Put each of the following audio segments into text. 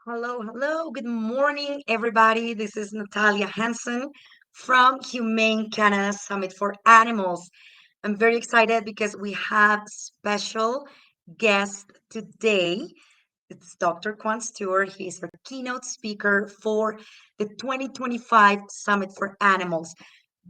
Hello, hello. Good morning, everybody. This is Natalia Hansen from Humane Canada Summit for Animals. I'm very excited because we have special guest today. It's Dr. Kwane Stewart. He's our keynote speaker for the 2025 Summit for Animals.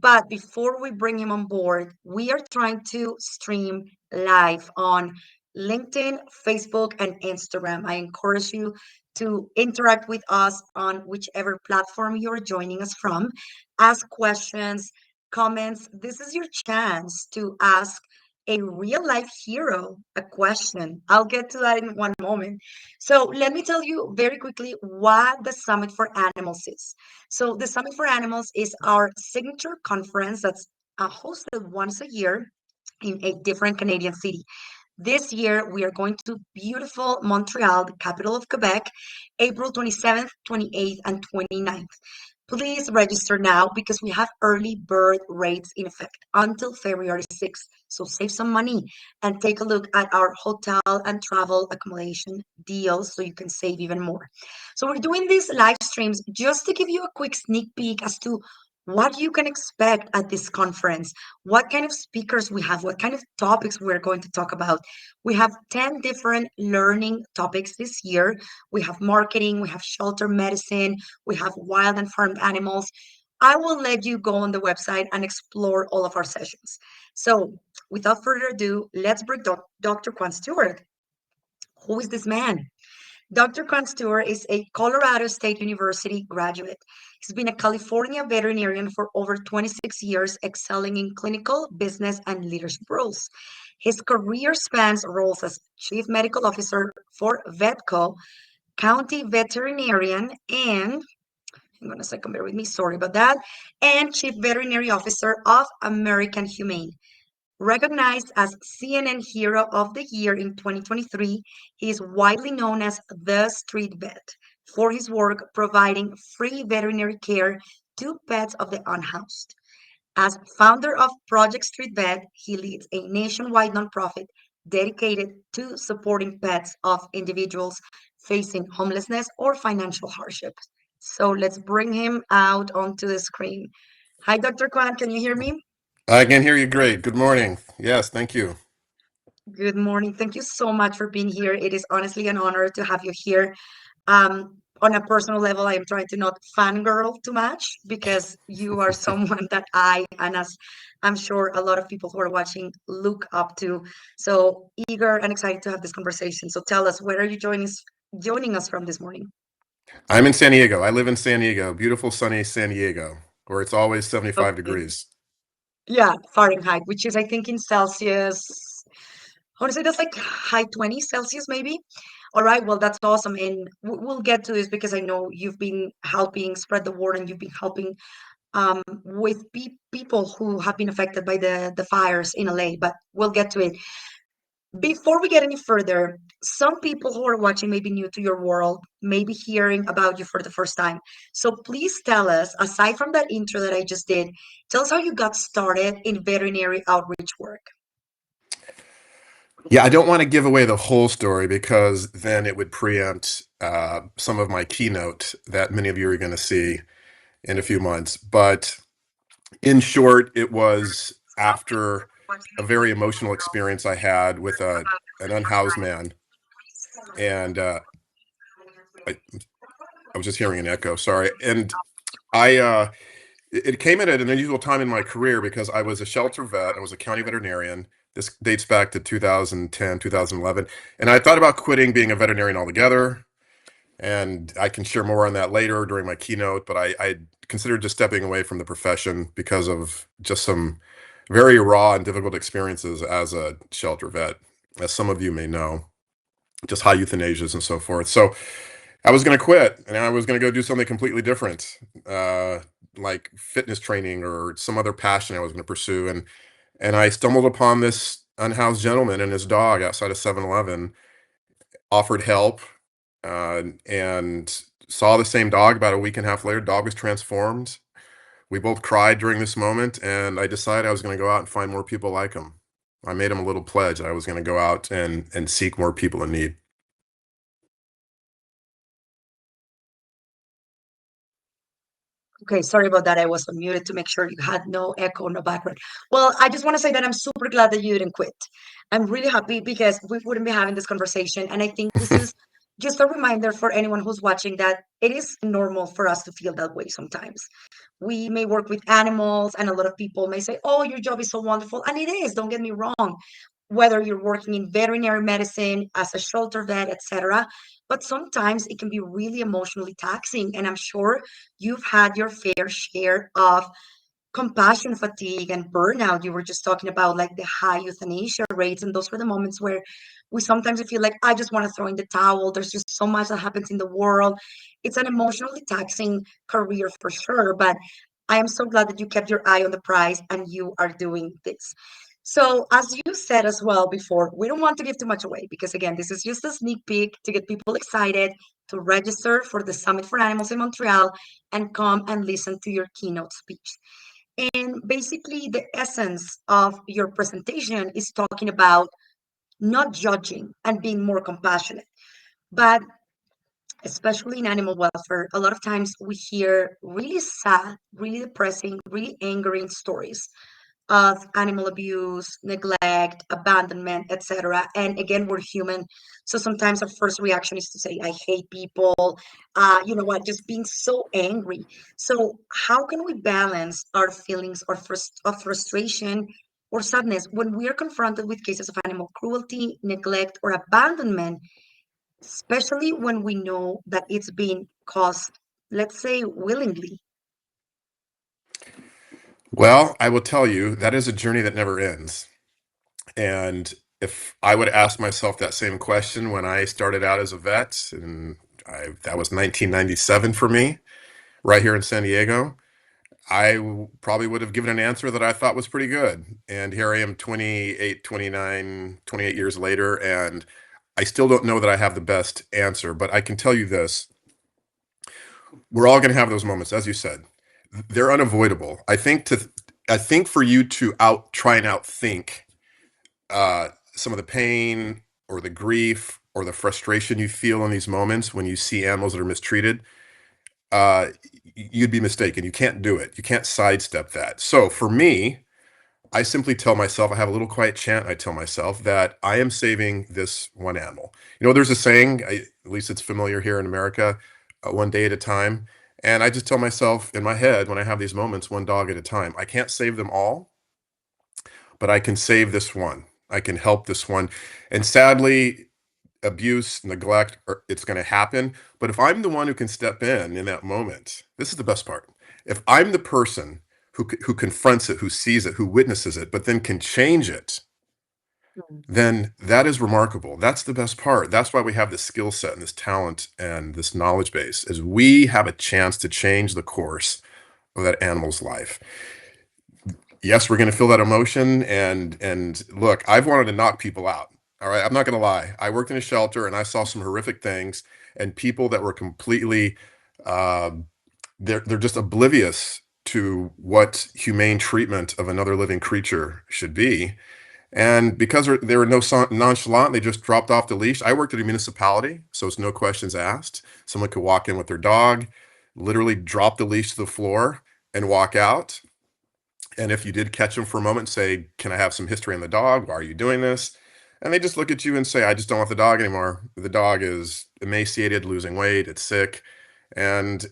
But before we bring him on board, we are trying to stream live on LinkedIn, Facebook, and Instagram. I encourage you to interact with us on whichever platform you're joining us from. Ask questions, comments. This is your chance to ask a real life hero a question. I'll get to that in one moment. So, let me tell you very quickly what the Summit for Animals is. So, the Summit for Animals is our signature conference that's hosted once a year in a different Canadian city. This year, we are going to beautiful Montreal, the capital of Quebec, April 27th, 28th, and 29th. Please register now because we have early bird rates in effect until February 6th. So save some money and take a look at our hotel and travel accommodation deals so you can save even more. So we're doing these live streams just to give you a quick sneak peek as to what you can expect at this conference, what kind of speakers we have, what kind of topics we're going to talk about. We have 10 different learning topics this year. We have marketing, we have shelter medicine, we have wild and farmed animals. I will let you go on the website and explore all of our sessions. So, without further ado, let's bring Dr. Kwan Stewart. Who is this man? Dr. Kwan Stewart is a Colorado State University graduate. He's been a California veterinarian for over 26 years, excelling in clinical, business, and leadership roles. His career spans roles as Chief Medical Officer for Vetco, County Veterinarian, and hang on a second, bear with me, sorry about that, and Chief Veterinary Officer of American Humane. Recognized as CNN Hero of the Year in 2023, he is widely known as the Street Vet for his work providing free veterinary care to pets of the unhoused. As founder of Project Street Vet, he leads a nationwide nonprofit dedicated to supporting pets of individuals facing homelessness or financial hardship. So let's bring him out onto the screen. Hi, Dr. Kwan, can you hear me? I can hear you great. Good morning. Yes, thank you. Good morning. Thank you so much for being here. It is honestly an honor to have you here. On a personal level, I am trying to not fangirl too much because you are someone that I, and as I'm sure a lot of people who are watching, look up to. So eager and excited to have this conversation. So tell us, where are you joining us from this morning? I'm in San Diego. I live in San Diego, beautiful sunny San Diego, where it's always 75 Okay. degrees. Yeah, Fahrenheit, which is I think in Celsius. I want to say that's like high 20s Celsius, maybe. All right, well, that's awesome. And we'll get to this because I know you've been helping spread the word and you've been helping with people who have been affected by the fires in LA, but we'll get to it. Before we get any further, some people who are watching may be new to your world, may be hearing about you for the first time. So please tell us, aside from that intro that I just did, tell us how you got started in veterinary outreach work. Yeah, I don't want to give away the whole story because then it would preempt some of my keynote that many of you are going to see in a few months. But in short, it was after a very emotional experience I had with an unhoused man. And I, I was just hearing an echo, sorry. And I, it came at an unusual time in my career because I was a shelter vet. I was a county veterinarian. This dates back to 2010, 2011. And I thought about quitting being a veterinarian altogether. And I can share more on that later during my keynote. But I considered just stepping away from the profession because of just some very raw and difficult experiences as a shelter vet, as some of you may know, just high euthanasias and so forth. So I was going to quit and I was going to go do something completely different, like fitness training or some other passion I was going to pursue. And I stumbled upon this unhoused gentleman and his dog outside of 7-Eleven, offered help, and saw the same dog about a week and a half later. Dog was transformed. We both cried during this moment, and I decided I was going to go out and find more people like him. I made him a little pledge. I was going to go out and seek more people in need. Okay, sorry about that. I was unmuted to make sure you had no echo, no background. Well, I just want to say that I'm super glad that you didn't quit. I'm really happy because we wouldn't be having this conversation. And I think this is just a reminder for anyone who's watching that it is normal for us to feel that way sometimes. We may work with animals, and a lot of people may say, "Oh, your job is so wonderful." And it is, don't get me wrong, whether you're working in veterinary medicine, as a shelter vet, etc. But sometimes it can be really emotionally taxing. And I'm sure you've had your fair share of compassion fatigue and burnout. You were just talking about like the high euthanasia rates, and those were the moments where we sometimes feel like I just want to throw in the towel. There's just so much that happens in the world. It's an emotionally taxing career for sure, but I am so glad that you kept your eye on the prize and you are doing this. So, as you said as well before, we don't want to give too much away because, again, this is just a sneak peek to get people excited to register for the Summit for Animals in Montreal and come and listen to your keynote speech. And basically, the essence of your presentation is talking about not judging and being more compassionate. But especially in animal welfare, a lot of times we hear really sad, really depressing, really angering stories of animal abuse, neglect, abandonment, etc. And again, we're human. So sometimes our first reaction is to say, I hate people, you know what, just being so angry. So, how can we balance our feelings of frustration or sadness when we are confronted with cases of animal cruelty, neglect, or abandonment, especially when we know that it's being caused, let's say, willingly? Well, I will tell you that is a journey that never ends. And if I would ask myself that same question when I started out as a vet, and that was 1997 for me, right here in San Diego, probably would have given an answer that I thought was pretty good. And here I am 28, 29, 28 years later, and I still don't know that I have the best answer, but I can tell you this. We're all going to have those moments, as you said. They're unavoidable. I think for you to try and outthink some of the pain or the grief or the frustration you feel in these moments when you see animals that are mistreated, uh, you'd be mistaken. You can't do it. You can't sidestep that. So for me, I simply tell myself, I have a little quiet chant. I tell myself that I am saving this one animal. You know, there's a saying, at least it's familiar here in America, one day at a time. And I just tell myself in my head when I have these moments, one dog at a time. I can't save them all, but I can save this one. I can help this one. And sadly, abuse, neglect, it's going to happen. But if I'm the one who can step in that moment, this is the best part. If I'm the person who confronts it, who sees it, who witnesses it, but then can change it, then that is remarkable. That's the best part. That's why we have this skill set and this talent and this knowledge base, is we have a chance to change the course of that animal's life. Yes, we're going to feel that emotion, and look, I've wanted to knock people out. All right, I'm not going to lie. I worked in a shelter and I saw some horrific things, and people that were completely uh, they're just oblivious to what humane treatment of another living creature should be. And because they were nonchalant, they just dropped off the leash. I worked at a municipality, so it's no questions asked. Someone could walk in with their dog, literally drop the leash to the floor and walk out. And if you did catch them for a moment, say, "Can I have some history on the dog? Why are you doing this?" And they just look at you and say, "I just don't want the dog anymore. The dog is emaciated, losing weight, it's sick." And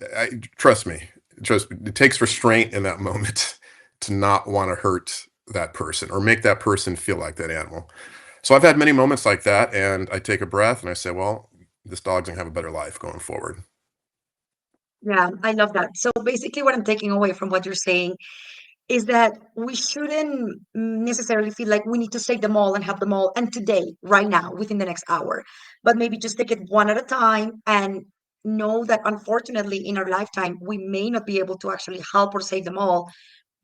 trust me, it takes restraint in that moment to not want to hurt that person or make that person feel like that animal. So I've had many moments like that, and I take a breath and I say, well, this dog's gonna have a better life going forward. Yeah, I love that. So basically, what I'm taking away from what you're saying is that we shouldn't necessarily feel like we need to save them all and have them all and today, right now, within the next hour, but maybe just take it one at a time and know that unfortunately in our lifetime we may not be able to actually help or save them all,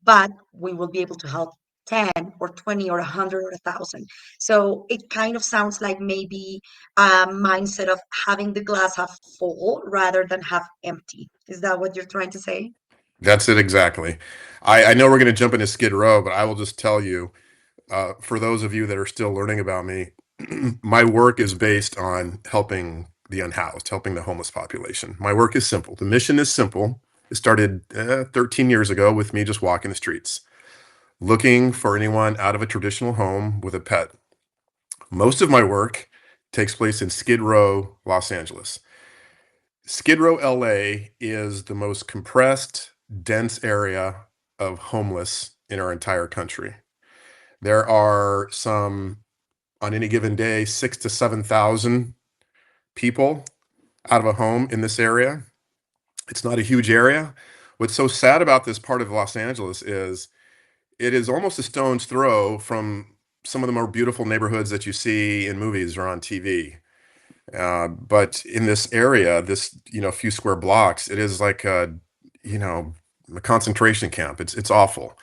but we will be able to help 10 or 20 or 100 or 1,000. So it kind of sounds like maybe a mindset of having the glass half full rather than half empty. Is that what you're trying to say? That's it exactly. I know we're going to jump into Skid Row, but I will just tell you, for those of you that are still learning about me, my work is based on helping the unhoused, helping the homeless population. My work is simple. The mission is simple. It started 13 years ago with me just walking the streets, looking for anyone out of a traditional home with a pet. Most of my work takes place in Skid Row, Los Angeles. Skid Row, LA is the most compressed, dense area of homeless in our entire country. There are on any given day, 6 to 7,000 people out of a home in this area. It's not a huge area. What's so sad about this part of Los Angeles is it is almost a stone's throw from some of the more beautiful neighborhoods that you see in movies or on TV. But in this area, this few square blocks, it is like you know a concentration camp. It's awful.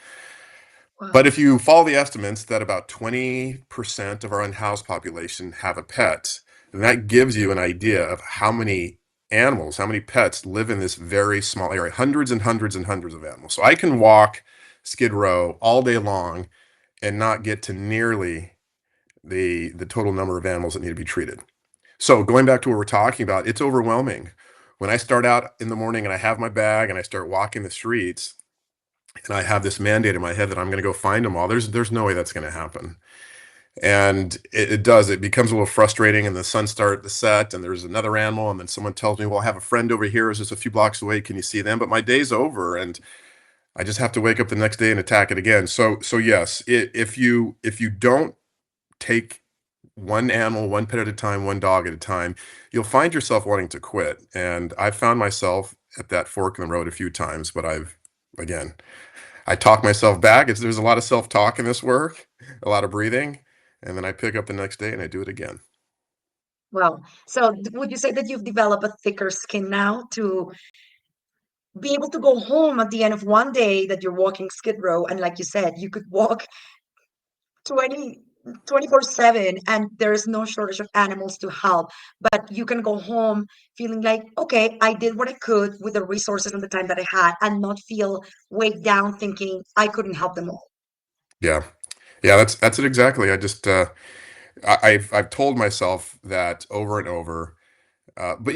But Wow. if you follow the estimates that about 20% of our unhoused population have a pet, then that gives you an idea of how many animals, how many pets live in this very small area. Hundreds and hundreds and hundreds of animals. So I can walk Skid Row all day long and not get to nearly the total number of animals that need to be treated. So going back to what we're talking about, it's overwhelming. When I start out in the morning and I have my bag and I start walking the streets and I have this mandate in my head that I'm going to go find them all, there's no way that's going to happen. And it does. It becomes a little frustrating, and the sun starts to set, and there's another animal, and then someone tells me, "Well, I have a friend over here who's just a few blocks away. Can you see them?" But my day's over, and I just have to wake up the next day and attack it again. So yes, if you don't take one animal, one pet at a time, one dog at a time, you'll find yourself wanting to quit. And I've found myself at that fork in the road a few times, but again, I talk myself back. There's a lot of self-talk in this work, a lot of breathing, and then I pick up the next day and I do it again. Wow. So would you say that you've developed a thicker skin now to be able to go home at the end of one day that you're walking Skid Row, and like you said, you could walk 20 24/7, and there's no shortage of animals to help, but you can go home feeling like, okay, I did what I could with the resources and the time that I had, and not feel weighed down thinking I couldn't help them all. Yeah. Yeah, that's it exactly. I've told myself that over and over. But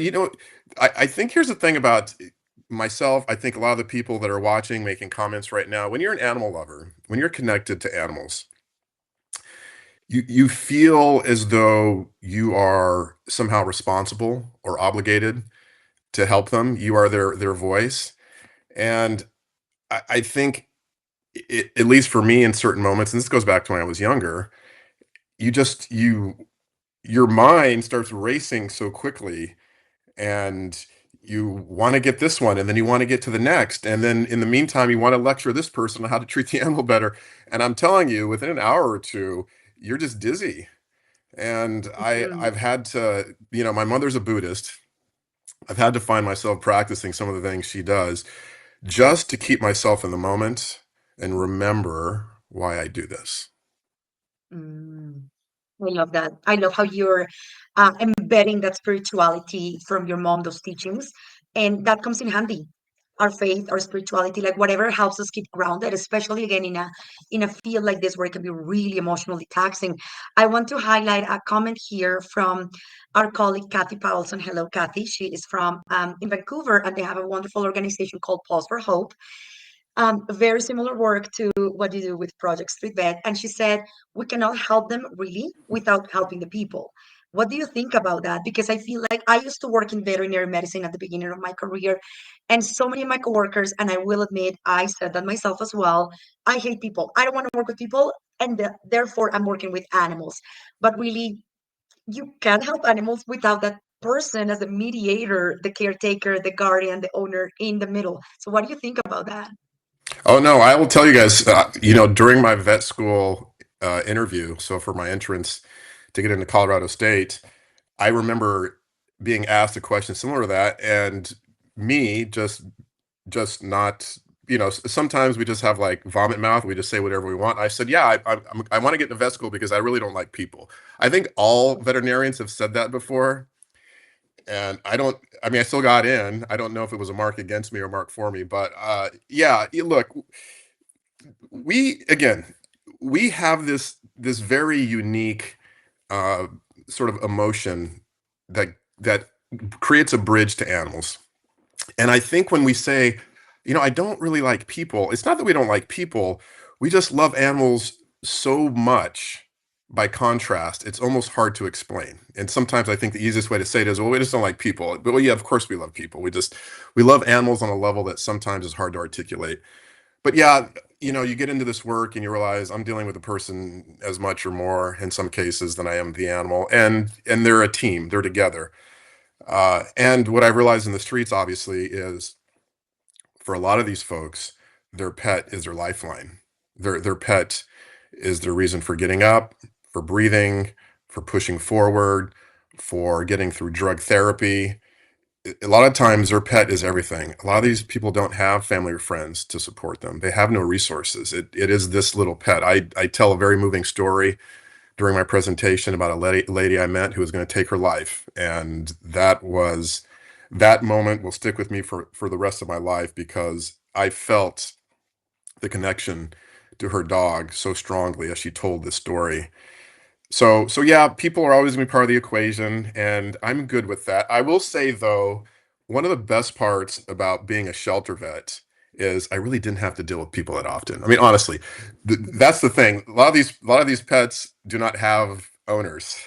I think here's the thing about myself. I think a lot of the people that are watching, making comments right now, when you're an animal lover, when you're connected to animals, you feel as though you are somehow responsible or obligated to help them. You are their voice. And I think at least for me in certain moments, and this goes back to when I was younger, you just you your mind starts racing so quickly, and you want to get this one, and then you want to get to the next, and then in the meantime you want to lecture this person on how to treat the animal better. And I'm telling you, within an hour or two, you're just dizzy. And Mhm. I've had to, my mother's a Buddhist. I've had to find myself practicing some of the things she does just to keep myself in the moment and remember why I do this. Mm. I love that. I love how you're embedding that spirituality from your mom, those teachings, and that comes in handy. Our faith, our spirituality, like whatever helps us keep grounded, especially again in a field like this where it can be really emotionally taxing. I want to highlight a comment here from our colleague Kathy Powelson. Hello, Kathy. She is from in Vancouver, and they have a wonderful organization called Pause for Hope, very similar work to what you do with Project Street Vet. And she said, we cannot help them really without helping the people. What do you think about that? Because I feel like I used to work in veterinary medicine at the beginning of my career, and so many of my coworkers, and I will admit, I said that myself as well. I hate people. I don't want to work with people, and therefore I'm working with animals. But really, you can't help animals without that person as the mediator, the caretaker, the guardian, the owner in the middle. So, what do you think about that? Oh no, I will tell you guys. During my vet school interview, so for my entrance to get into Colorado State, I remember being asked a question similar to that, and me just not. Sometimes we just have like vomit mouth. We just say whatever we want. I said, "Yeah, I want to get into vet school because I really don't like people." I think all veterinarians have said that before, and I don't. I mean, I still got in. I don't know if it was a mark against me or a mark for me, but yeah. Look, we again, we have this very unique uh, sort of emotion that creates a bridge to animals. And I think when we say, I don't really like people. It's not that we don't like people. We just love animals so much. By contrast, it's almost hard to explain. And sometimes I think the easiest way to say it is, well, we just don't like people. But well, yeah, of course we love people. We love animals on a level that sometimes is hard to articulate. But yeah, you get into this work and you realize I'm dealing with a person as much or more in some cases than I am the animal. And they're a team. They're together. And what I realized in the streets, obviously, is for a lot of these folks, their pet is their lifeline. Their pet is their reason for getting up, for breathing, for pushing forward, for getting through drug therapy. A lot of times their pet is everything. A lot of these people don't have family or friends to support them. They have no resources. It is this little pet. I tell a very moving story during my presentation about a lady I met who was going to take her life. And that moment will stick with me for the rest of my life because I felt the connection to her dog so strongly as she told this story. So yeah, people are always going to be part of the equation, and I'm good with that. I will say though, one of the best parts about being a shelter vet is I really didn't have to deal with people that often. I mean, honestly, that's the thing. A lot of these pets do not have owners.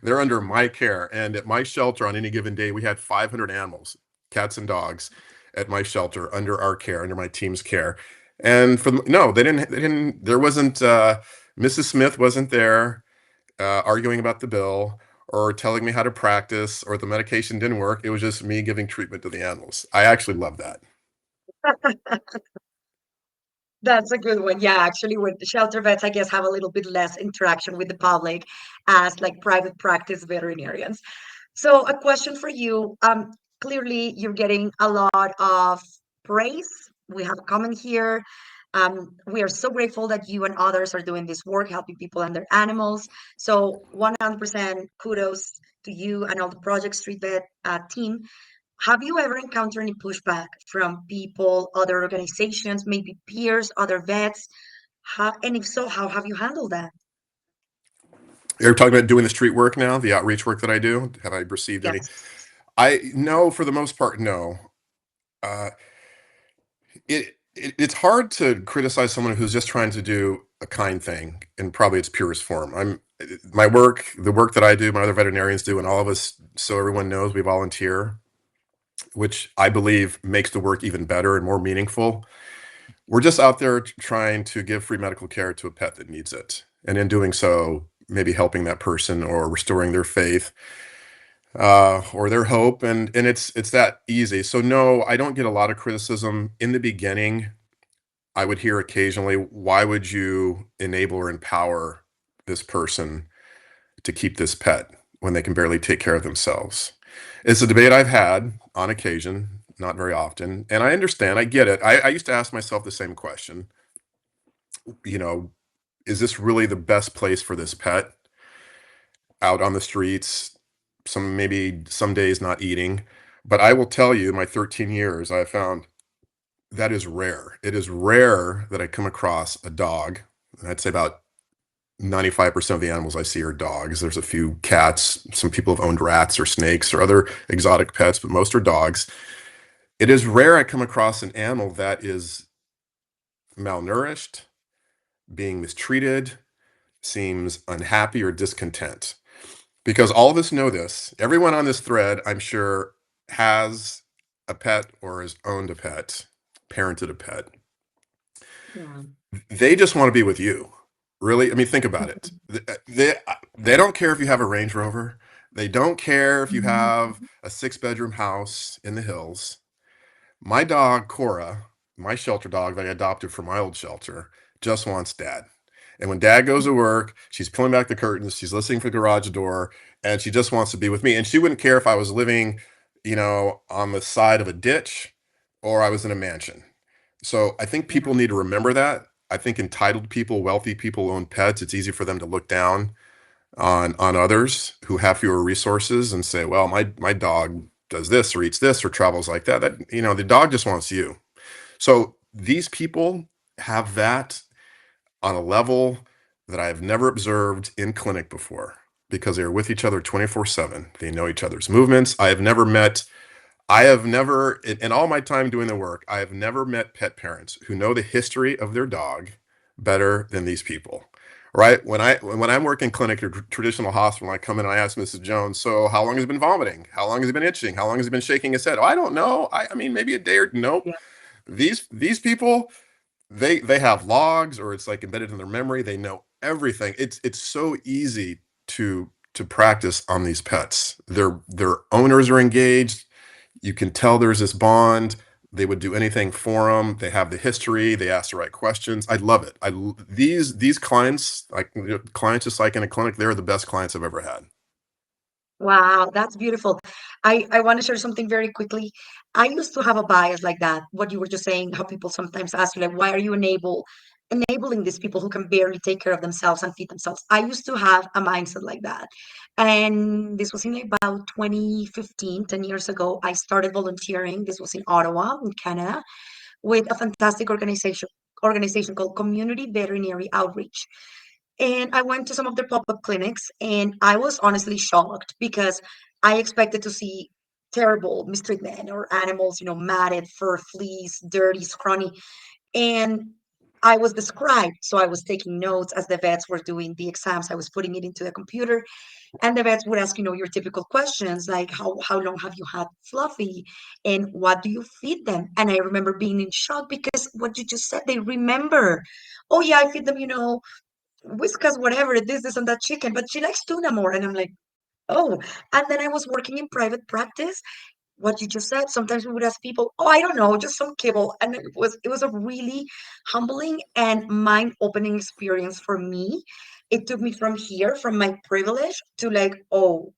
They're under my care, and at my shelter on any given day, we had 500 animals, cats and dogs, at my shelter under our care, under my team's care. And no, they didn't. There wasn't. Mrs. Smith wasn't there arguing about the bill or telling me how to practice or the medication didn't work. It was just me giving treatment to the animals. I actually love that. That's a good one. Yeah, actually, with the shelter vets, I guess, have a little bit less interaction with the public as like private practice veterinarians. So, a question for you. Clearly, you're getting a lot of praise. We have a comment here. We are so grateful that you and others are doing this work, helping people and their animals. So, 100% kudos to you and all the Project Street Vet team. Have you ever encountered any pushback from people, other organizations, maybe peers, other vets? And if so, how have you handled that? You're talking about doing the street work now, the outreach work that I do. Have I received any? Yes. I no, for the most part, no. Uh, it's hard to criticize someone who's just trying to do a kind thing in probably its purest form. My work, the work that I do, my other veterinarians do, and all of us, so everyone knows, we volunteer, which I believe makes the work even better and more meaningful. We're just out there trying to give free medical care to a pet that needs it. And in doing so, maybe helping that person or restoring their faith or their hope. And it's that easy. So no, I don't get a lot of criticism. In the beginning, I would hear occasionally, why would you enable or empower this person to keep this pet when they can barely take care of themselves? It's a debate I've had on occasion, not very often. And I understand, I get it. I used to ask myself the same question, you know, is this really the best place for this pet out on the streets? Maybe some days not eating. But I will tell you, in my 13 years, I have found that is rare. It is rare that I come across a dog. I'd say about 95% of the animals I see are dogs. There's a few cats. Some people have owned rats or snakes or other exotic pets, but most are dogs. It is rare I come across an animal that is malnourished, being mistreated, seems unhappy or discontent. Because all of us know this. Everyone on this thread, I'm sure, has a pet or has owned a pet, parented a pet. Yeah. They just want to be with you. Really? I mean, think about it. They don't care if you have a Range Rover. They don't care if you have a six-bedroom house in the hills. My dog, Cora, my shelter dog that I adopted from my old shelter, just wants dad. And when dad goes to work, she's pulling back the curtains, she's listening for the garage door, and she just wants to be with me. And she wouldn't care if I was living, on the side of a ditch or I was in a mansion. So I think Yeah. people need to remember that. I think entitled people, wealthy people who own pets, it's easy for them to look down on others who have fewer resources and say, well, my dog does this or eats this or travels like that. The dog just wants you. So these people have that on a level that I have never observed in clinic before because they are with each other 24/7. They know each other's movements. I have never met I have never, in all my time doing the work, I have never met pet parents who know the history of their dog better than these people. Right? When I'm working clinic or traditional hospital, I come in and I ask Mrs. Jones, so how long has he been vomiting? How long has he been itching? How long has he been shaking his head? Oh, I don't know. I mean, maybe a day or nope. Yeah. These people, they have logs, or it's like embedded in their memory. They know everything. It's so easy to practice on these pets. Their owners are engaged. You can tell there's this bond. They would do anything for them. They have the history. They ask the right questions. I love it. These clients, like, clients just like in a clinic, they're the best clients I've ever had. Wow, that's beautiful. I want to share something very quickly. I used to have a bias like that. What you were just saying, how people sometimes ask you, like, why are you enabling these people who can barely take care of themselves and feed themselves? I used to have a mindset like that. And this was in about 2015, 10 years ago. I started volunteering. This was in Ottawa, in Canada, with a fantastic organization called Community Veterinary Outreach. And I went to some of their pop-up clinics, and I was honestly shocked because I expected to see terrible mistreatment or animals, matted, fur, fleas, dirty, scrawny. And I was described. So I was taking notes as the vets were doing the exams. I was putting it into the computer, and the vets would ask, your typical questions like how long have you had Fluffy, and what do you feed them? And I remember being in shock because what you just said, they remember. Oh yeah, I feed them, Whiskas, whatever, this, and that chicken, but she likes tuna more. And I'm like, oh. And then I was working in private practice. What you just said, sometimes we would ask people, oh, I don't know, just some kibble. And it was a really humbling and mind-opening experience for me. It took me from my privilege to like, oh,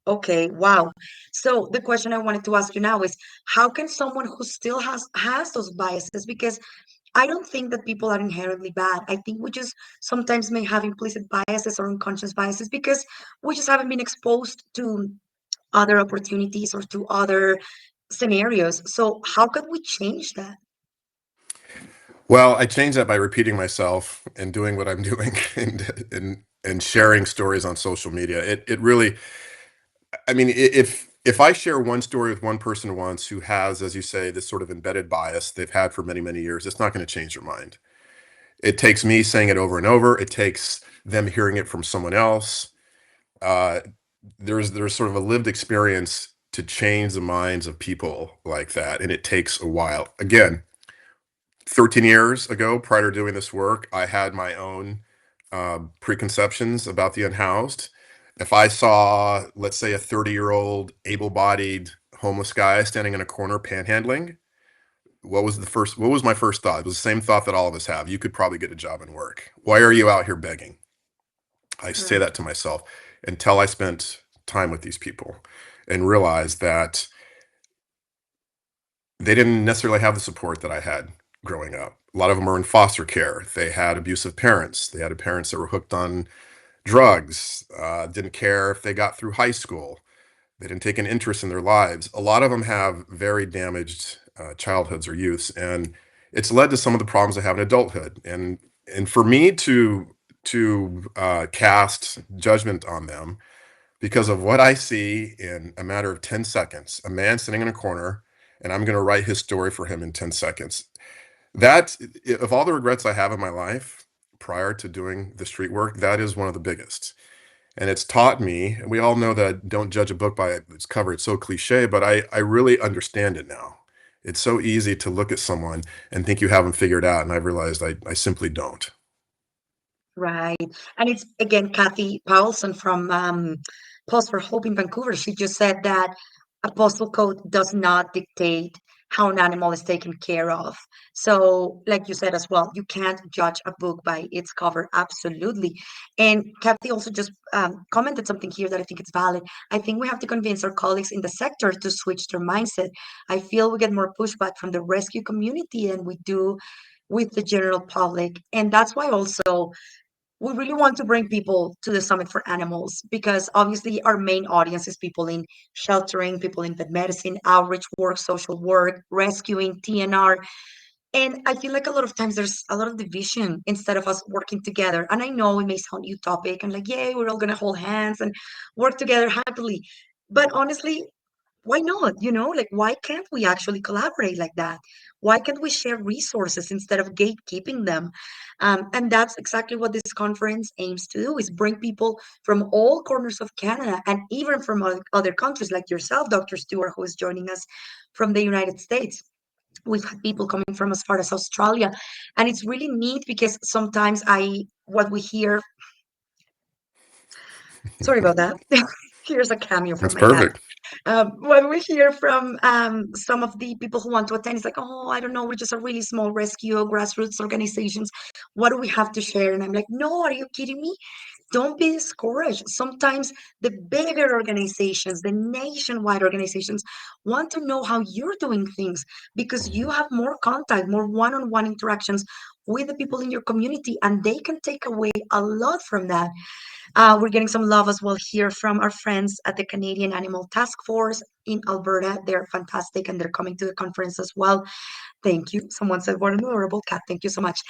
okay, wow. So the question I wanted to ask you now is, how can someone who still has those biases, because I don't think that people are inherently bad. I think we just sometimes may have implicit biases or unconscious biases because we just haven't been exposed to other opportunities or to other scenarios. So how could we change that? Well, I changed that by repeating myself and doing what I'm doing, and sharing stories on social media. It really, I mean, if I share one story with one person once who has, as you say, this sort of embedded bias they've had for many, many years, it's not going to change their mind. It takes me saying it over and over. It takes them hearing it from someone else. Uh, there's sort of a lived experience to change the minds of people like that, and it takes a while. Again, 13 years ago, prior to doing this work, I had my own preconceptions about the unhoused. If I saw, let's say, a 30-year-old able-bodied homeless guy standing in a corner panhandling, what was my first thought? It was the same thought that all of us have. You could probably get a job and work. Why are you out here begging? I say Right. that to myself until I spent time with these people and realized that they didn't necessarily have the support that I had growing up. A lot of them were in foster care. They had abusive parents. They had parents that were hooked on drugs, didn't care if they got through high school. They didn't take an interest in their lives. A lot of them have very damaged childhoods or youths, and it's led to some of the problems they have in adulthood. And for me to cast judgment on them because of what I see in a matter of 10 seconds, a man sitting in a corner, and I'm going to write his story for him in 10 seconds. That, of all the regrets I have in my life prior to doing the street work, that is one of the biggest. And it's taught me, and we all know that don't judge a book by its cover. It's so cliche, but I really understand it now. It's so easy to look at someone and think you have them figured out. And I've realized I simply don't. Right. And it's again Kathy Powelson from Pause for Hope in Vancouver. She just said that a postal code does not dictate how an animal is taken care of. So, like you said as well, you can't judge a book by its cover. Absolutely. And Kathy also just commented something here that I think it's valid. I think we have to convince our colleagues in the sector to switch their mindset. I feel we get more pushback from the rescue community than we do with the general public. And that's why also we really want to bring people to the Summit for Animals because obviously our main audience is people in sheltering, people in vet medicine, outreach work, social work, rescuing, TNR. And I feel like a lot of times there's a lot of division instead of us working together. And I know it may sound utopic and like, yay, we're all going to hold hands and work together happily. But honestly, why not? Like, why can't we actually collaborate like that? Why can't we share resources instead of gatekeeping them? And that's exactly what this conference aims to do, is bring people from all corners of Canada and even from other countries like yourself, Dr. Stewart, who is joining us from the United States. We've had people coming from as far as Australia, and it's really neat because sometimes what we hear, sorry about that. Here's a cameo from That's my cat. perfect. What we hear from some of the people who want to attend is like, oh, I don't know, we're just a really small rescue, grassroots organizations. What do we have to share? And I'm like, no, are you kidding me? Don't be discouraged. Sometimes the bigger organizations, the nationwide organizations, want to know how you're doing things because you have more contact, more one on one interactions with the people in your community, and they can take away a lot from that. We're getting some love as well here from our friends at the Canadian Animal Task Force in Alberta. They're fantastic and they're coming to the conference as well. Thank you. Someone said, what an adorable cat. Thank you so much.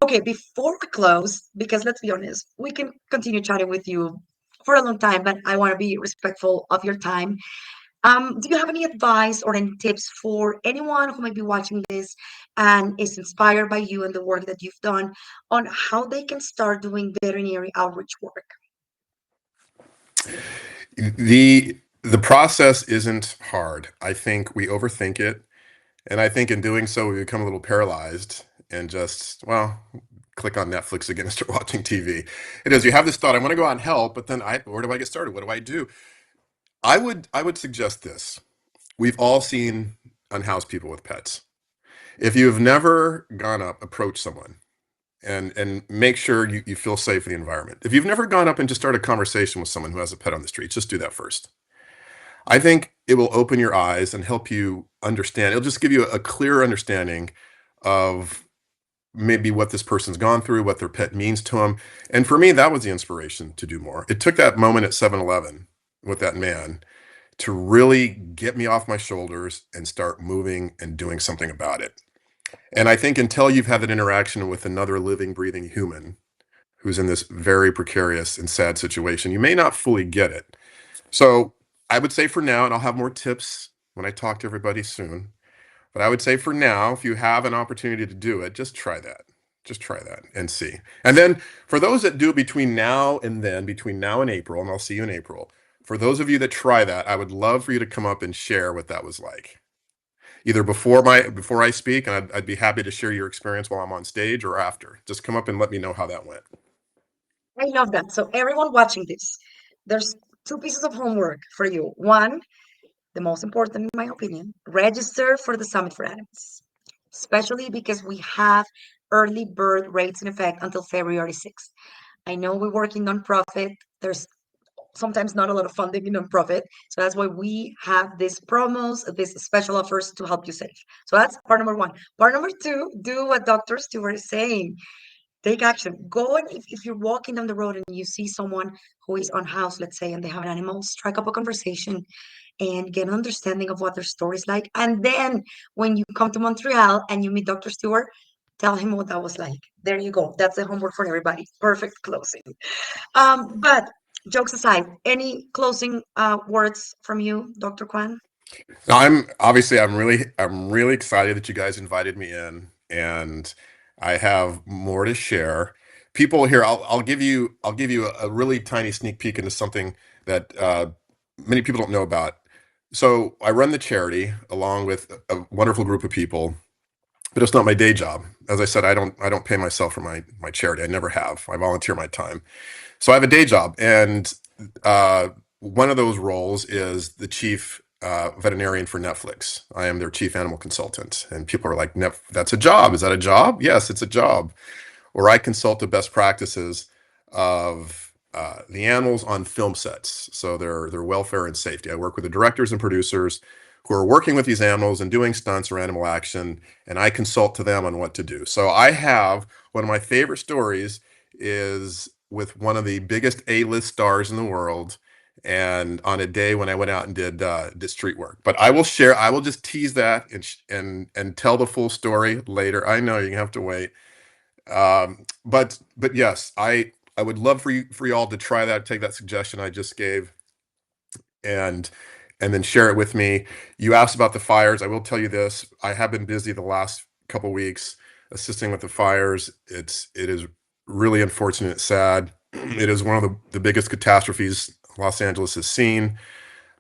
Okay, before we close, because let's be honest, we can continue chatting with you for a long time, but I want to be respectful of your time. Do you have any advice or any tips for anyone who might be watching this and is inspired by you and the work that you've done on how they can start doing veterinary outreach work? The process isn't hard. I think we overthink it, and I think in doing so we become a little paralyzed and just, well, click on Netflix again and start watching TV. It is, you have this thought, I want to go out and help, but then where do I get started? What do I do? I would suggest this. We've all seen unhoused people with pets. If you've never gone up, approach someone and make sure you feel safe in the environment. If you've never gone up and just started a conversation with someone who has a pet on the street, just do that first. I think it will open your eyes and help you understand. It'll just give you a clearer understanding of maybe what this person's gone through, what their pet means to them. And for me, that was the inspiration to do more. It took that moment at 7-Eleven with that man to really get me off my shoulders and start moving and doing something about it. And I think until you've had that interaction with another living, breathing human who's in this very precarious and sad situation, you may not fully get it. So I would say for now, and I'll have more tips when I talk to everybody soon, but I would say for now, if you have an opportunity to do it, just try that. Just try that and see. And then for those that do it between now and then, between now and April, and I'll see you in April, for those of you that try that, I would love for you to come up and share what that was like. Either before I speak, and I'd be happy to share your experience while I'm on stage, or after. Just come up and let me know how that went. I love that. So, everyone watching this, there's two pieces of homework for you. One, the most important, in my opinion, register for the Summit for Animals, especially because we have early bird rates in effect until February 6th. I know we work in nonprofit. There's sometimes not a lot of funding in nonprofit. So that's why we have these promos, these special offers to help you save. So that's part number one. Part number two, do what Dr. Stewart is saying. Take action. Go and if you're walking down the road and you see someone who is unhoused, let's say, and they have an animal, strike up a conversation and get an understanding of what their story is like. And then when you come to Montreal and you meet Dr. Stewart, tell him what that was like. There you go. That's the homework for everybody. Perfect closing. But jokes aside, any closing words from you, Dr. Kwan? Now, I'm really excited that you guys invited me in, and I have more to share. People here, I'll give you a really tiny sneak peek into something that many people don't know about. So I run the charity along with a wonderful group of people, but it's not my day job. As I said, I don't pay myself for my charity. I never have. I volunteer my time. So I have a day job, and uh, one of those roles is the chief veterinarian for Netflix. I am their chief animal consultant, and people are like, "That's a job. Is that a job?" Yes, it's a job. Where I consult the best practices of the animals on film sets, so their welfare and safety. I work with the directors and producers who are working with these animals and doing stunts or animal action, and I consult to them on what to do. So I have one of my favorite stories is with one of the biggest A-list stars in the world, and on a day when I went out and did street work. But I will share. I will just tease that and tell the full story later. I know you have to wait. But yes, I would love for you all to try that, take that suggestion I just gave, and and then share it with me. You asked about the fires. I will tell you this. I have been busy the last couple weeks assisting with the fires. It is really unfortunate, sad. It is one of the biggest catastrophes Los Angeles has seen.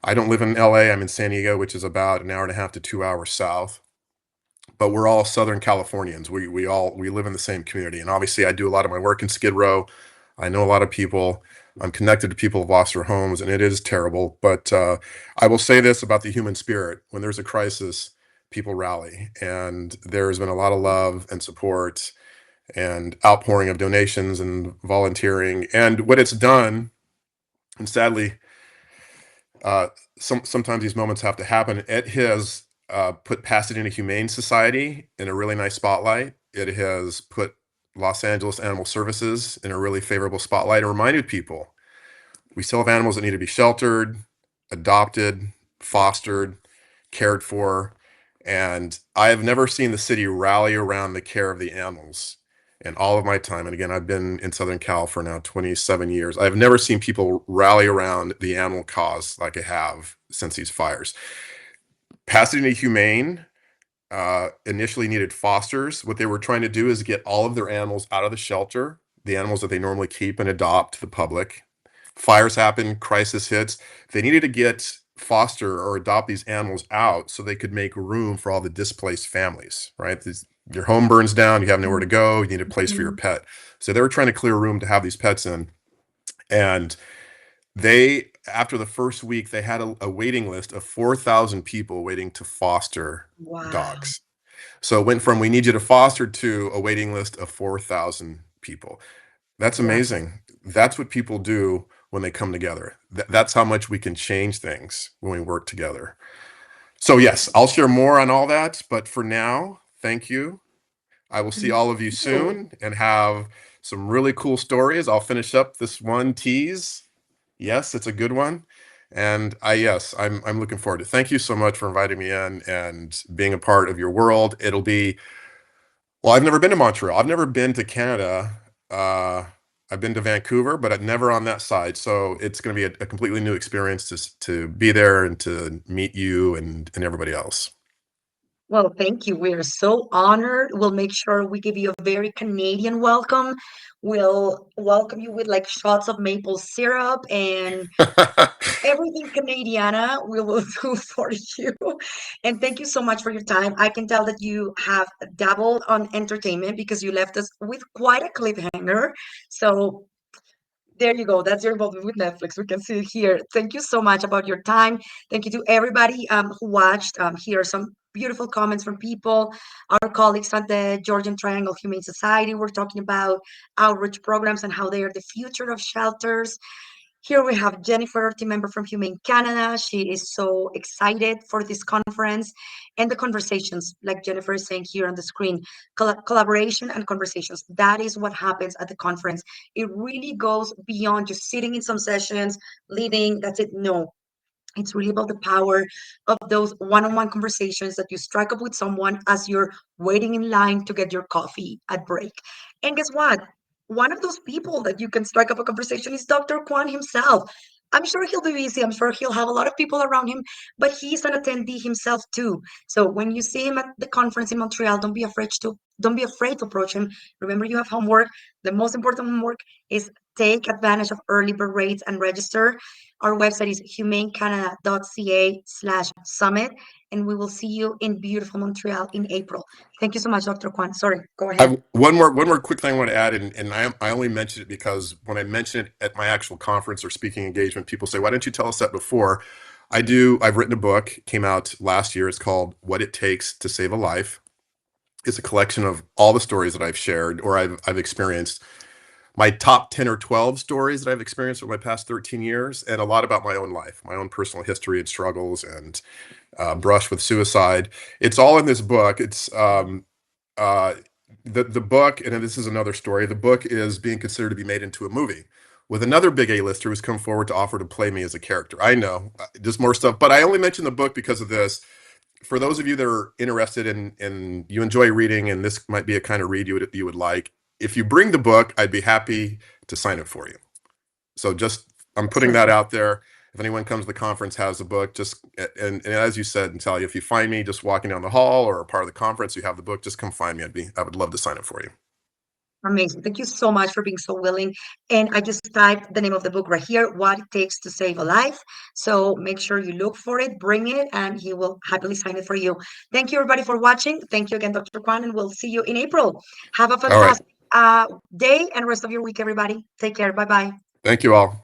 I don't live in LA. I'm in San Diego, which is about an hour and a half to 2 hours south. But we're all Southern Californians. We live in the same community. And obviously I do a lot of my work in Skid Row. I know a lot of people. I'm connected to people who've lost their homes, and it is terrible. But I will say this about the human spirit: when there's a crisis, people rally, and there's been a lot of love and support and outpouring of donations and volunteering. And what it's done, and sadly, sometimes these moments have to happen. It has put Pasadena Humane Society in a really nice spotlight. It has put Los Angeles Animal Services in a really favorable spotlight, and reminded people we still have animals that need to be sheltered, adopted, fostered, cared for. And I have never seen the city rally around the care of the animals in all of my time. And again, I've been in Southern Cal for now 27 years. I've never seen people rally around the animal cause like I have since these fires. Pasadena Humane initially needed fosters. What they were trying to do is get all of their animals out of the shelter, the animals that they normally keep and adopt to the public. Fires happen, crisis hits. They needed to get foster or adopt these animals out so they could make room for all the displaced families, right? Your home burns down, you have nowhere to go, you need a place for your Mhm. pet. So they were trying to clear room to have these pets in. And they, after the first week, they had a waiting list of 4,000 people waiting to foster Wow. dogs. So it went from we need you to foster to a waiting list of 4,000 people. That's Yeah. amazing. That's what people do when they come together. That's how much we can change things when we work together. So, yes, I'll share more on all that. But for now, thank you. I will see Thank all of you you. soon and have some really cool stories. I'll finish up this one tease. Yes, it's a good one. And yes, I'm looking forward to it. Thank you so much for inviting me in and being a part of your world. It'll be, well, I've never been to Montreal. I've never been to Canada. Uh, I've been to Vancouver, but I've never on that side. So it's going to be a completely new experience to be there and to meet you and everybody else. Well, thank you. We are so honored. We'll make sure we give you a very Canadian welcome. We'll welcome you with like shots of maple syrup and everything Canadiana we will do for you. And thank you so much for your time. I can tell that you have dabbled on entertainment because you left us with quite a cliffhanger. So there you go. That's your involvement with Netflix. We can see it here. Thank you so much about your time. Thank you to everybody who watched. Here are some beautiful comments from people. Our colleagues at the Georgian Triangle Humane Society were talking about outreach programs and how they are the future of shelters. Here we have Jennifer, team member from Humane Canada. She is so excited for this conference and the conversations, like Jennifer is saying here on the screen, collaboration and conversations. That is what happens at the conference. It really goes beyond just sitting in some sessions, leaving, that's it. No, it's really about the power of those one-on-one conversations that you strike up with someone as you're waiting in line to get your coffee at break. And guess what? One of those people that you can strike up a conversation is Dr. Kwan himself. I'm sure he'll be busy. I'm sure he'll have a lot of people around him, but he's an attendee himself too. So when you see him at the conference in Montreal, don't be afraid to approach him. Remember, you have homework. The most important homework is take advantage of early bird rates and register. Our website is humanecanada.ca/summit, and we will see you in beautiful Montreal in April. Thank you so much, Dr. Kwan. Sorry, go I ahead. have one more quick thing I want to add, and I only mention it because when I mention it at my actual conference or speaking engagement, people say, "Why didn't you tell us that before?" I do. I've written a book, came out last year. It's called "What It Takes to Save a Life." It's a collection of all the stories that I've shared or I've experienced. My top 10 or 12 stories that I've experienced over my past 13 years, and a lot about my own life, my own personal history and struggles and brush with suicide. It's all in this book. It's uh, the book, and this is another story. The book is being considered to be made into a movie with another big A-lister who's come forward to offer to play me as a character. I know, just more stuff, but I only mention the book because of this. For those of you that are interested in you enjoy reading, and this might be a kind of read you would like, if you bring the book, I'd be happy to sign it for you. So just I'm putting that Perfect. out there. if anyone comes to the conference, has the book, just and as you said, Natalia, if you find me just walking down the hall or a part of the conference, you have the book, just come find me. I would love to sign it for you. Amazing. Thank you so much for being so willing. And I just typed the name of the book right here, What It Takes to Save a Life. So make sure you look for it, bring it, and he will happily sign it for you. Thank you, everybody, for watching. Thank you again, Dr. Kwan, and we'll see you in April. Have a All right. fantastic day and rest of your week, everybody. Take care. Bye bye. Thank you all.